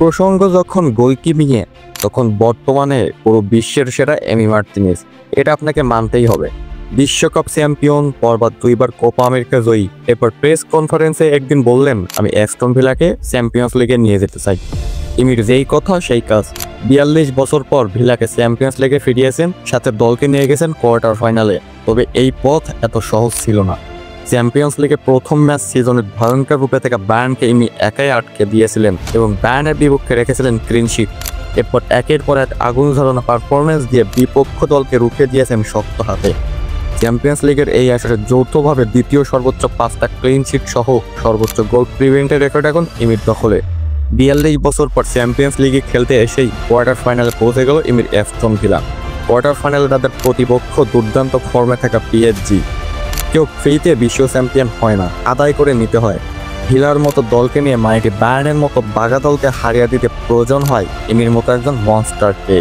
প্রসঙ্গ যখন গোলকিপিংয়ে, তখন বর্তমানে পুরো বিশ্বের সেরা এমি মার্টিনেজ, এটা আপনাকে মানতেই হবে। বিশ্বকাপ চ্যাম্পিয়ন, পরবার 2বার কোপা আমেরিকা জয়ী, এরপর প্রেস কনফারেন্সে একদিন বললেন, আমি অ্যাস্টন ভিলাকে চ্যাম্পিয়ন্স লিগে নিয়ে যেতে চাই। এমির যেই কথা সেই কাজ। 42 বছর পর ভিলাকে চ্যাম্পিয়ন্স লিগে ফিরিয়েছেন, সাথে দলকে নিয়ে গেছেন কোয়ার্টার ফাইনালে। তবে এই পথ এত সহজ ছিল না। চ্যাম্পিয়ন্স লিগে প্রথম ম্যাচ সিজনের ভয়ঙ্কর রূপে থেকে বায়ার্নকে এমি একাই আটকে দিয়েছিলেন এবং বায়ার্নের বিপক্ষে রেখেছিলেন ক্লিন শিট। এরপর একের পর এক আগুন ঝরানো পারফরমেন্স দিয়ে বিপক্ষ দলকে রুখে দিয়েছেন শক্ত হাতে। চ্যাম্পিয়ন্স লিগের এই আসরে যৌথভাবে দ্বিতীয় সর্বোচ্চ 5টা ক্লিন শিট সহ সর্বোচ্চ গোল প্রিভেন্টের রেকর্ড এখন এমির দখলে। 42 বছর পর চ্যাম্পিয়ন্স লিগে খেলতে এসেই কোয়ার্টার ফাইনালে পৌঁছে গেল এমির অ্যাস্টন ভিলা। কোয়ার্টার ফাইনালে তাদের প্রতিপক্ষ দুর্দান্ত ফর্মে থাকা পিএসজি। কেউ ফ্রিতে বিশ্ব চ্যাম্পিয়ন হয় না, আদায় করে নিতে হয়। ভিলার মতো দলকে নিয়ে মাইটি বায়ার্নের মতো বাঘা দলকে হারিয়ে দিতে প্রয়োজন হয় এমির মতো একজন মনস্টারকে।